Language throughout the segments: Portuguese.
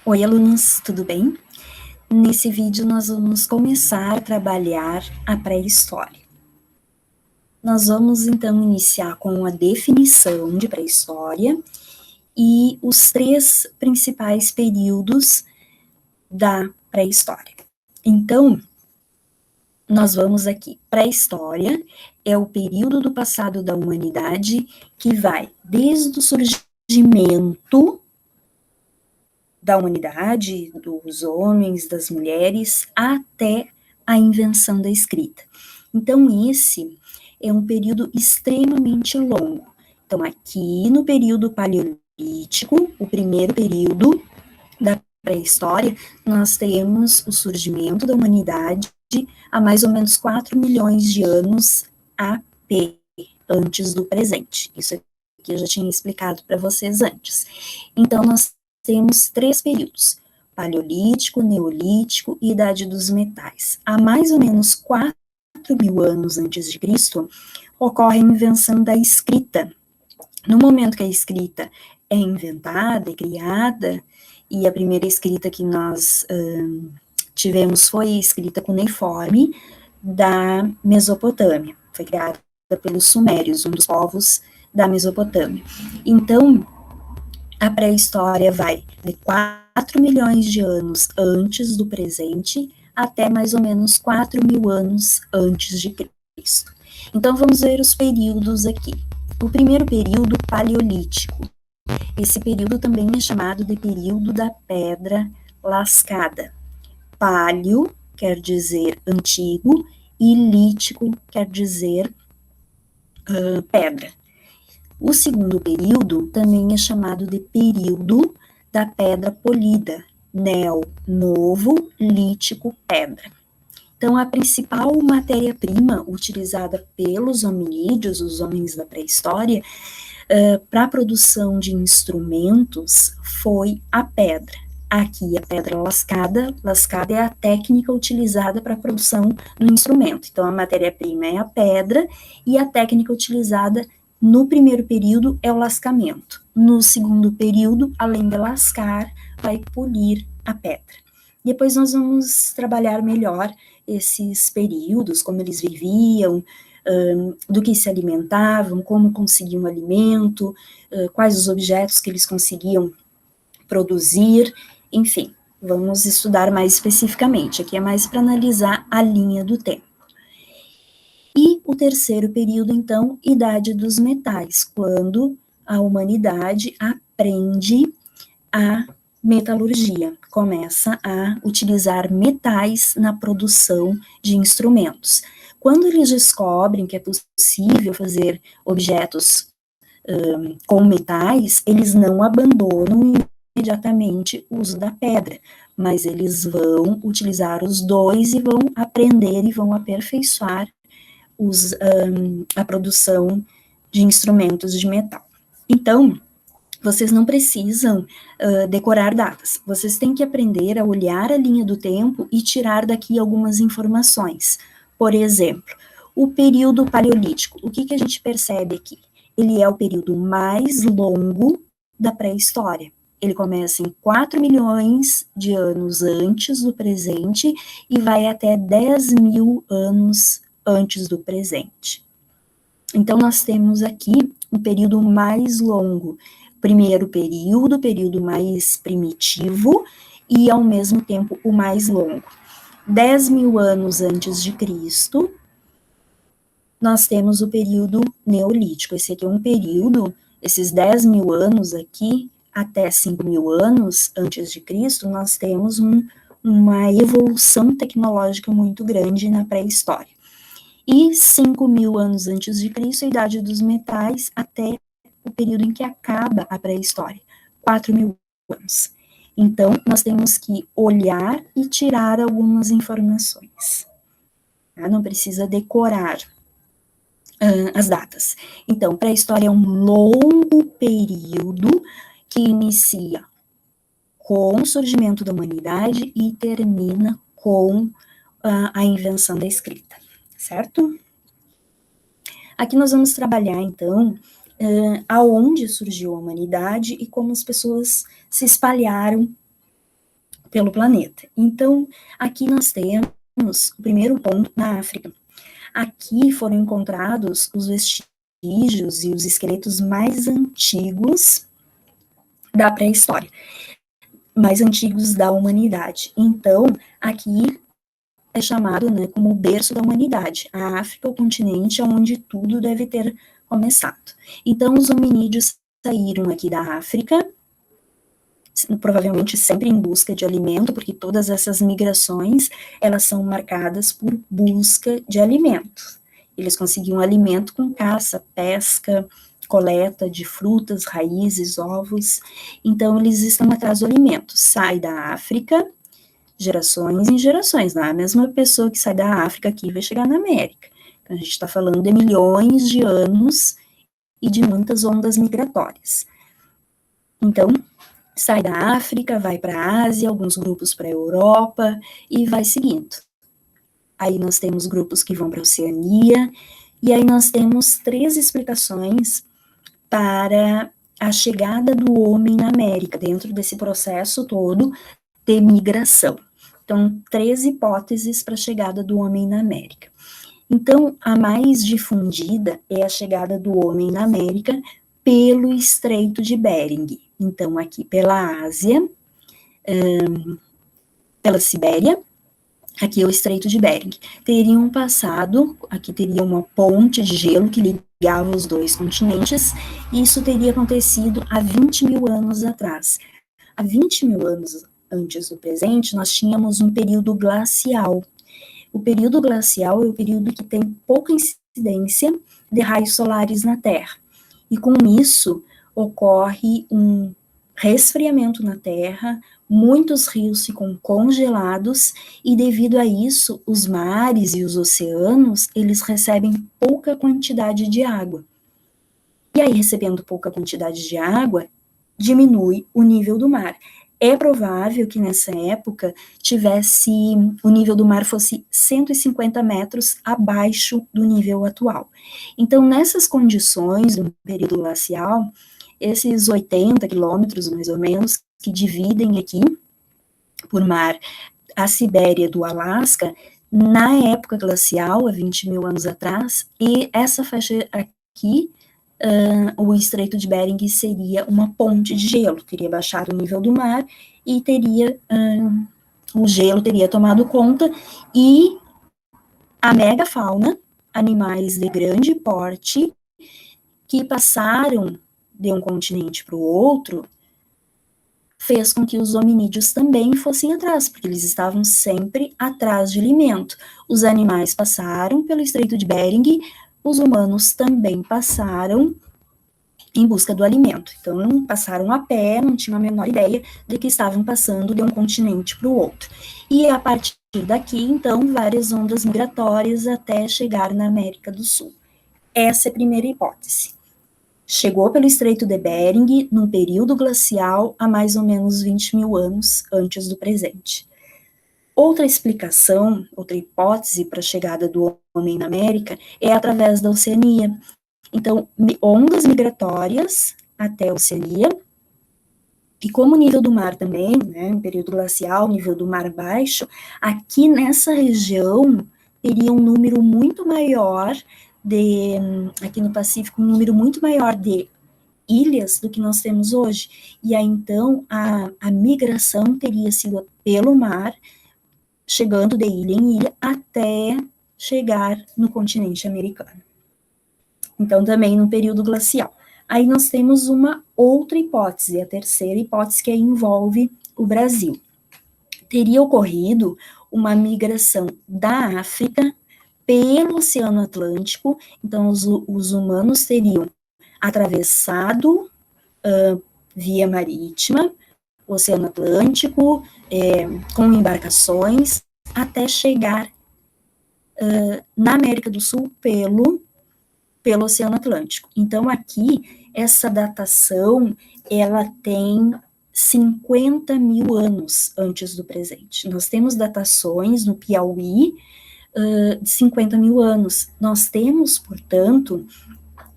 Oi, alunos, tudo bem? Nesse vídeo nós vamos começar a trabalhar a pré-história. Nós vamos então iniciar com a definição de pré-história e os 3 principais períodos da pré-história. Então, nós vamos aqui. Pré-história é o período do passado da humanidade que vai desde o surgimento da humanidade, dos homens, das mulheres, até a invenção da escrita. Então, esse é um período extremamente longo. Então, aqui no período paleolítico, o primeiro período da pré-história, nós temos o surgimento da humanidade há mais ou menos 4 milhões de anos AP, antes do presente. Isso aqui eu já tinha explicado para vocês antes. Então, nós temos 3 períodos: paleolítico, neolítico e idade dos metais. Há mais ou menos 4 mil anos antes de Cristo, ocorre a invenção da escrita. No momento que a escrita é inventada, é criada, e a primeira escrita que nós tivemos foi a escrita cuneiforme da Mesopotâmia, foi criada pelos sumérios, um dos povos da Mesopotâmia. Então, a pré-história vai de 4 milhões de anos antes do presente até mais ou menos 4 mil anos antes de Cristo. Então, vamos ver os períodos aqui. O primeiro período, paleolítico. Esse período também é chamado de período da pedra lascada. Paleo quer dizer antigo e lítico quer dizer pedra. O segundo período também é chamado de período da pedra polida, neo, novo, lítico, pedra. Então, a principal matéria-prima utilizada pelos hominídeos, os homens da pré-história, para a produção de instrumentos foi a pedra. Aqui, a pedra lascada é a técnica utilizada para a produção do instrumento. Então, a matéria-prima é a pedra e a técnica utilizada no primeiro período é o lascamento. No segundo período, além de lascar, vai polir a pedra. Depois nós vamos trabalhar melhor esses períodos, como eles viviam, do que se alimentavam, como conseguiam alimento, quais os objetos que eles conseguiam produzir, enfim, vamos estudar mais especificamente. Aqui é mais para analisar a linha do tempo. E o terceiro período, então, idade dos metais, quando a humanidade aprende a metalurgia, começa a utilizar metais na produção de instrumentos. Quando eles descobrem que é possível fazer objetos com metais, eles não abandonam imediatamente o uso da pedra, mas eles vão utilizar os dois e vão aprender e vão aperfeiçoar a produção de instrumentos de metal. Então, vocês não precisam decorar datas, vocês têm que aprender a olhar a linha do tempo e tirar daqui algumas informações. Por exemplo, o período paleolítico, o que a gente percebe aqui? Ele é o período mais longo da pré-história. Ele começa em 4 milhões de anos antes do presente e vai até 10 mil anos antes do presente. Então, nós temos aqui um período mais longo. Primeiro período mais primitivo e, ao mesmo tempo, o mais longo. 10 mil anos antes de Cristo, nós temos o período neolítico. Esse aqui é um período, esses 10 mil anos aqui, até 5 mil anos antes de Cristo, nós temos uma evolução tecnológica muito grande na pré-história. E 5 mil anos antes de Cristo, a idade dos metais, até o período em que acaba a pré-história, 4 mil anos. Então, nós temos que olhar e tirar algumas informações. Tá? Não precisa decorar as datas. Então, pré-história é um longo período que inicia com o surgimento da humanidade e termina com a invenção da escrita, certo? Aqui nós vamos trabalhar, então, aonde surgiu a humanidade e como as pessoas se espalharam pelo planeta. Então, aqui nós temos o primeiro ponto na África. Aqui foram encontrados os vestígios e os esqueletos mais antigos da pré-história, mais antigos da humanidade. Então, aqui é chamado, né, como o berço da humanidade. A África, o continente onde tudo deve ter começado. Então, os hominídeos saíram aqui da África, provavelmente sempre em busca de alimento, porque todas essas migrações, elas são marcadas por busca de alimento. Eles conseguiam alimento com caça, pesca, coleta de frutas, raízes, ovos. Então, eles estão atrás do alimento. Sai da África, gerações em gerações. Não é a mesma pessoa que sai da África aqui vai chegar na América. Então, a gente está falando de milhões de anos e de muitas ondas migratórias. Então, sai da África, vai para a Ásia, alguns grupos para a Europa e vai seguindo. Aí nós temos grupos que vão para a Oceania, e aí nós temos 3 explicações para a chegada do homem na América, dentro desse processo todo de migração. Então, 3 hipóteses para a chegada do homem na América. Então, a mais difundida é a chegada do homem na América pelo Estreito de Bering. Então, aqui pela Ásia, pela Sibéria, aqui é o Estreito de Bering. Teriam passado, aqui teria uma ponte de gelo que ligava os 2 continentes, e isso teria acontecido há 20 mil anos atrás. Há 20 mil anos antes do presente, nós tínhamos um período glacial. O período glacial é o período que tem pouca incidência de raios solares na Terra. E com isso, ocorre um resfriamento na Terra, muitos rios ficam congelados, e devido a isso, os mares e os oceanos, eles recebem pouca quantidade de água. E aí, recebendo pouca quantidade de água, diminui o nível do mar. É provável que nessa época o nível do mar fosse 150 metros abaixo do nível atual. Então, nessas condições do período glacial, esses 80 quilômetros, mais ou menos, que dividem aqui por mar a Sibéria do Alasca, na época glacial, há 20 mil anos atrás, e essa faixa aqui, o Estreito de Bering seria uma ponte de gelo, teria baixado o nível do mar e o gelo teria tomado conta, e a megafauna, animais de grande porte, que passaram de um continente para o outro, fez com que os hominídeos também fossem atrás, porque eles estavam sempre atrás de alimento. Os animais passaram pelo Estreito de Bering, os humanos também passaram em busca do alimento. Então, passaram a pé, não tinham a menor ideia de que estavam passando de um continente para o outro. E a partir daqui, então, várias ondas migratórias até chegar na América do Sul. Essa é a primeira hipótese. Chegou pelo Estreito de Bering num período glacial há mais ou menos 20 mil anos antes do presente. Outra explicação, outra hipótese para a chegada do homem na América é através da Oceania. Então, ondas migratórias até a Oceania, e como o nível do mar também, né, em período glacial, nível do mar baixo, aqui nessa região teria um número muito maior aqui no Pacífico, um número muito maior de ilhas do que nós temos hoje. E aí, então, a migração teria sido pelo mar, chegando de ilha em ilha, até chegar no continente americano. Então, também no período glacial. Aí nós temos uma outra hipótese, a terceira hipótese, que envolve o Brasil. Teria ocorrido uma migração da África pelo Oceano Atlântico, então os humanos teriam atravessado via marítima o Oceano Atlântico, com embarcações, até chegar na América do Sul pelo Oceano Atlântico. Então, aqui, essa datação, ela tem 50 mil anos antes do presente. Nós temos datações no Piauí de 50 mil anos. Nós temos, portanto,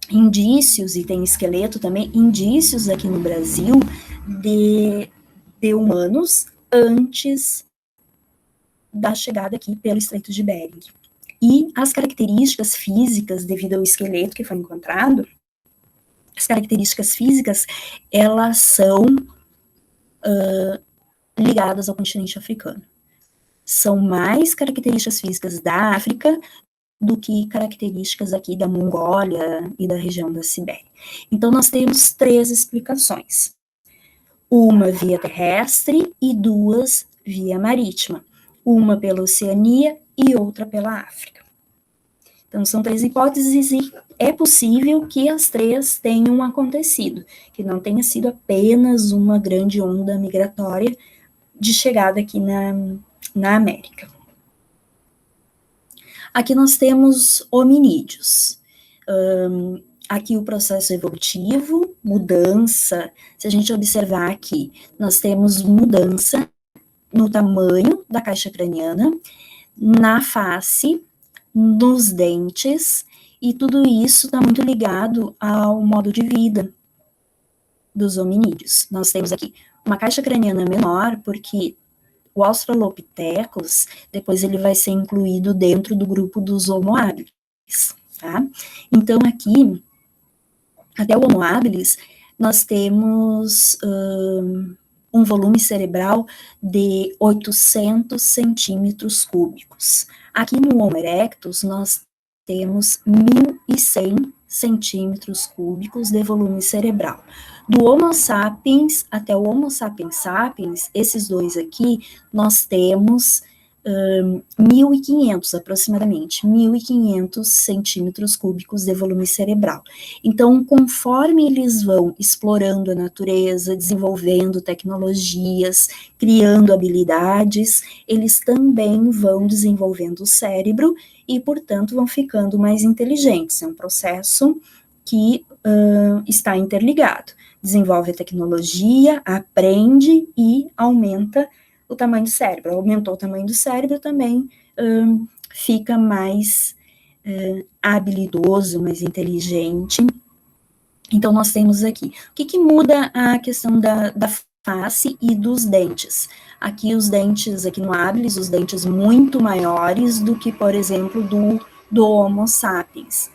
indícios, e tem esqueleto também, indícios aqui no Brasil de humanos antes da chegada aqui pelo Estreito de Bering. E as características físicas, devido ao esqueleto que foi encontrado, as características físicas, elas são ligadas ao continente africano. São mais características físicas da África do que características aqui da Mongólia e da região da Sibéria. Então, nós temos 3 explicações. Uma via terrestre e 2 via marítima. Uma pela Oceania e outra pela África. Então, são 3 hipóteses e é possível que as 3 tenham acontecido, que não tenha sido apenas uma grande onda migratória de chegada aqui na América. Aqui nós temos hominídeos. Aqui o processo evolutivo, mudança. Se a gente observar aqui, nós temos mudança no tamanho da caixa craniana, na face, nos dentes, e tudo isso está muito ligado ao modo de vida dos hominídeos. Nós temos aqui uma caixa craniana menor, porque o Australopithecus, depois ele vai ser incluído dentro do grupo dos Homo habilis, tá? Então, aqui, até o Homo habilis, nós temos um volume cerebral de 800 centímetros cúbicos. Aqui no Homo erectus, nós temos 1.100 centímetros cúbicos de volume cerebral. Do Homo sapiens até o Homo sapiens sapiens, esses 2 aqui, nós temos 1.500 aproximadamente, 1.500 centímetros cúbicos de volume cerebral. Então, conforme eles vão explorando a natureza, desenvolvendo tecnologias, criando habilidades, eles também vão desenvolvendo o cérebro e, portanto, vão ficando mais inteligentes. É um processo que está interligado. Desenvolve a tecnologia, aprende e aumenta o tamanho do cérebro. Aumentou o tamanho do cérebro, também fica mais habilidoso, mais inteligente. Então, nós temos aqui. O que muda a questão da face e dos dentes? Aqui os dentes, aqui no habilis, os dentes muito maiores do que, por exemplo, do Homo sapiens.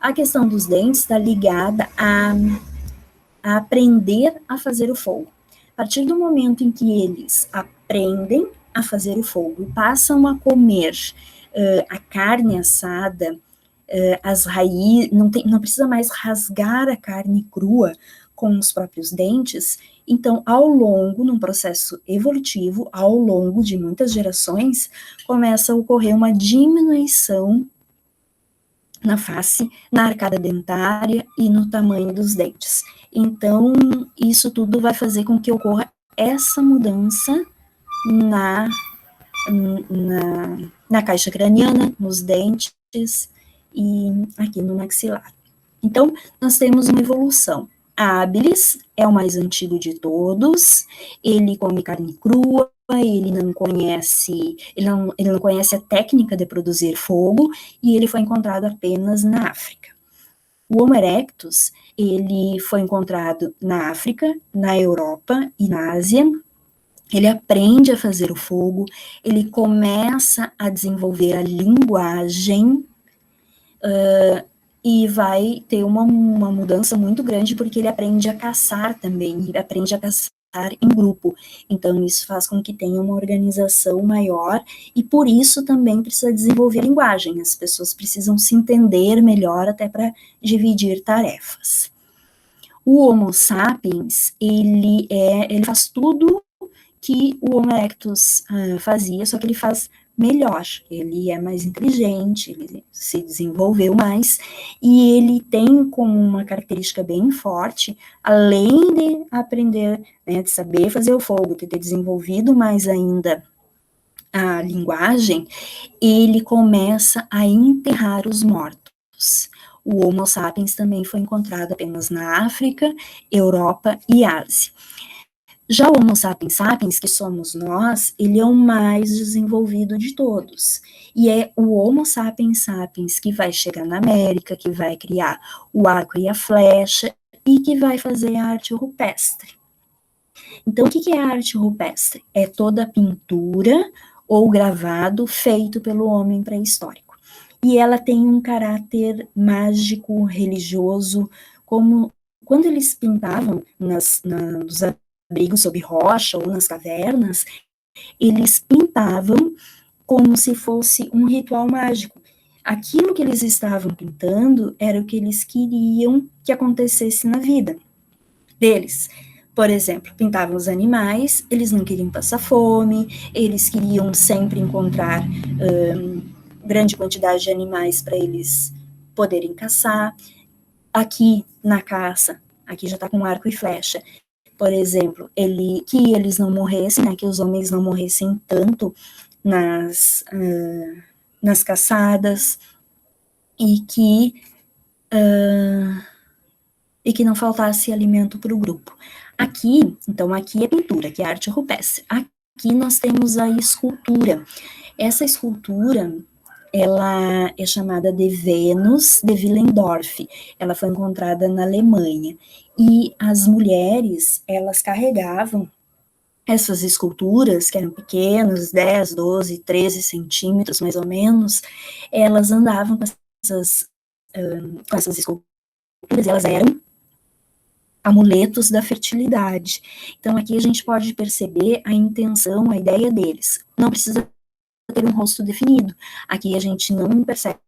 A questão dos dentes está ligada a aprender a fazer o fogo. A partir do momento em que eles aprendem a fazer o fogo e passam a comer a carne assada, as raízes, não precisa mais rasgar a carne crua com os próprios dentes, então, ao longo, num processo evolutivo, ao longo de muitas gerações, começa a ocorrer uma diminuição na face, na arcada dentária e no tamanho dos dentes. Então, isso tudo vai fazer com que ocorra essa mudança na caixa craniana, nos dentes e aqui no maxilar. Então, nós temos uma evolução. A habilis é o mais antigo de todos, ele come carne crua, ele não conhece a técnica de produzir fogo, e ele foi encontrado apenas na África. O Homo erectus, ele foi encontrado na África, na Europa e na Ásia. Ele aprende a fazer o fogo, ele começa a desenvolver a linguagem, e vai ter uma mudança muito grande, porque ele aprende a caçar também, ele aprende a caçar em grupo. Então, isso faz com que tenha uma organização maior, e por isso também precisa desenvolver a linguagem. As pessoas precisam se entender melhor até para dividir tarefas. O Homo sapiens, ele faz tudo que o Homo erectus fazia, só que ele faz melhor, ele é mais inteligente, ele se desenvolveu mais, e ele tem como uma característica bem forte, além de aprender, né, de saber fazer o fogo, de ter desenvolvido mais ainda a linguagem, ele começa a enterrar os mortos. O Homo sapiens também foi encontrado apenas na África, Europa e Ásia. Já o Homo sapiens sapiens, que somos nós, ele é o mais desenvolvido de todos. E é o Homo sapiens sapiens que vai chegar na América, que vai criar o arco e a flecha, e que vai fazer a arte rupestre. Então, o que é a arte rupestre? É toda a pintura ou gravado feito pelo homem pré-histórico. E ela tem um caráter mágico, religioso, como quando eles pintavam nos abrigos sob rocha ou nas cavernas, eles pintavam como se fosse um ritual mágico. Aquilo que eles estavam pintando era o que eles queriam que acontecesse na vida deles. Por exemplo, pintavam os animais, eles não queriam passar fome, eles queriam sempre encontrar grande quantidade de animais para eles poderem caçar. Aqui na caça, aqui já está com arco e flecha, por exemplo, que eles não morressem, né, que os homens não morressem tanto nas caçadas, e que não faltasse alimento para o grupo. Então, aqui é pintura, que é arte rupestre. Aqui nós temos a escultura. Essa escultura, ela é chamada de Vênus de Willendorf. Ela foi encontrada na Alemanha. E as mulheres, elas carregavam essas esculturas, que eram pequenas, 10, 12, 13 centímetros, mais ou menos, elas andavam com essas esculturas, elas eram amuletos da fertilidade. Então, aqui a gente pode perceber a intenção, a ideia deles. Não precisa ter um rosto definido. Aqui a gente não percebe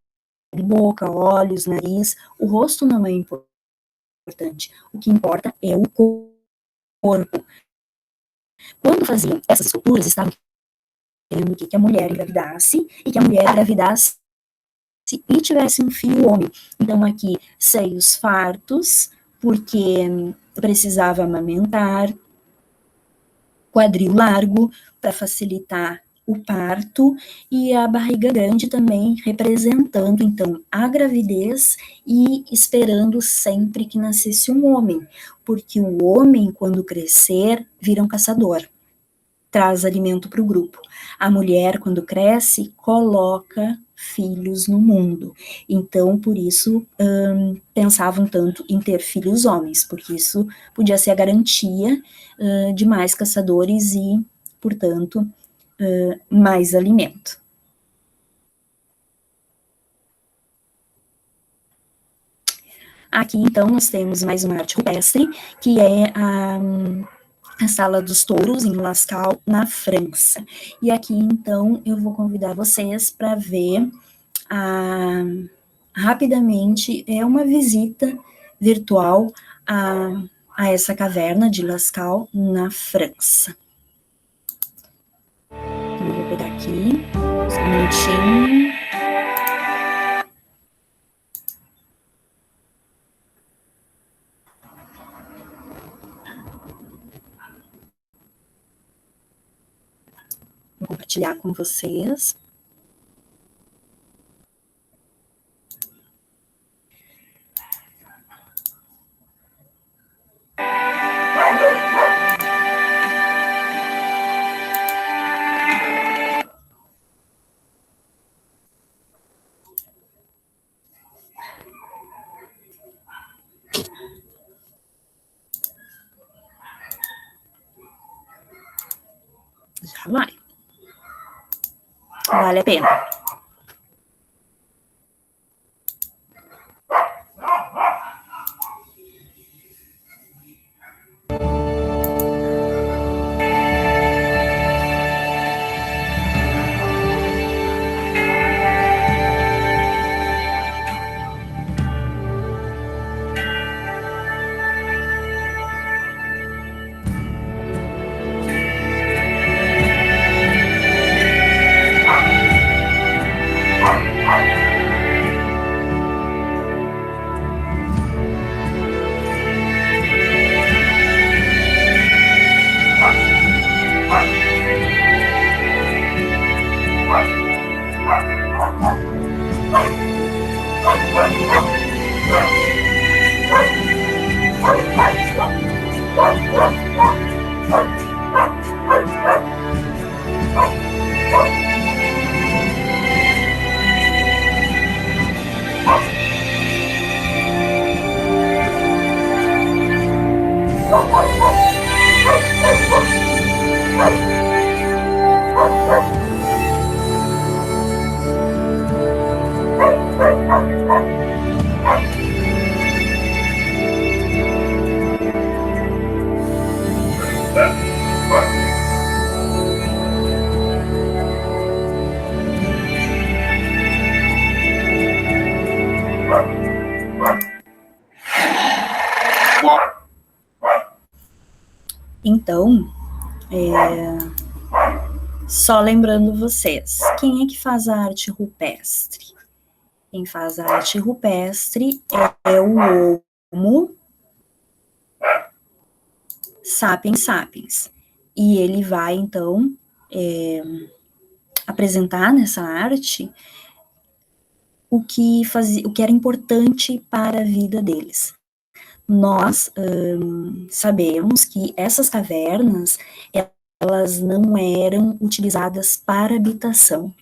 boca, olhos, nariz. O rosto não é importante. O que importa é o corpo. Quando faziam essas esculturas, estavam querendo que a mulher engravidasse, e que a mulher engravidasse e tivesse um filho homem. Então, aqui, seios fartos, porque precisava amamentar, quadril largo, para facilitar o parto, e a barriga grande também, representando, então, a gravidez e esperando sempre que nascesse um homem, porque o homem, quando crescer, vira um caçador, traz alimento para o grupo. A mulher, quando cresce, coloca filhos no mundo. Então, por isso, pensavam tanto em ter filhos homens, porque isso podia ser a garantia de mais caçadores e, portanto, mais alimento. Aqui, então, nós temos mais uma arte rupestre, que é a Sala dos Touros, em Lascaux, na França. E aqui, então, eu vou convidar vocês para ver rapidamente, é uma visita virtual a essa caverna de Lascaux, na França. Então, eu vou pegar aqui, um minutinho. Vou compartilhar com vocês. Já vai. Vale a pena. Então, só lembrando vocês, quem é que faz a arte rupestre? Quem faz a arte rupestre é o Homo sapiens sapiens. E ele vai, então, apresentar nessa arte o que era importante para a vida deles. Nós sabemos que essas cavernas, elas não eram utilizadas para habitação.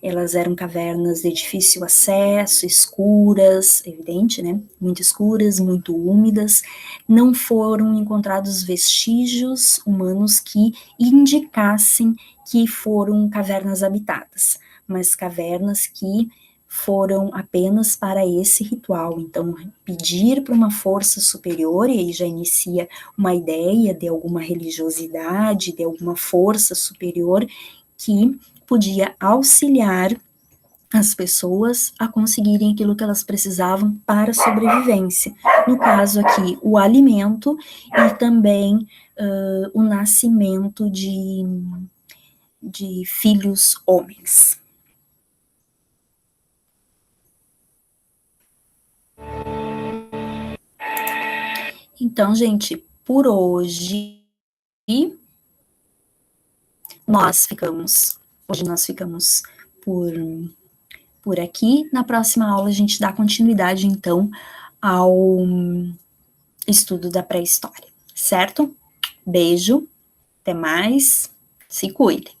Elas eram cavernas de difícil acesso, escuras, evidente, né? Muito escuras, muito úmidas. Não foram encontrados vestígios humanos que indicassem que foram cavernas habitadas, mas cavernas que foram apenas para esse ritual. Então, pedir para uma força superior, e aí já inicia uma ideia de alguma religiosidade, de alguma força superior que podia auxiliar as pessoas a conseguirem aquilo que elas precisavam para a sobrevivência. No caso aqui, o alimento e também o nascimento de filhos homens. Então, gente, por hoje hoje nós ficamos por aqui. Na próxima aula a gente dá continuidade, então, ao estudo da pré-história, certo? Beijo, até mais, se cuidem.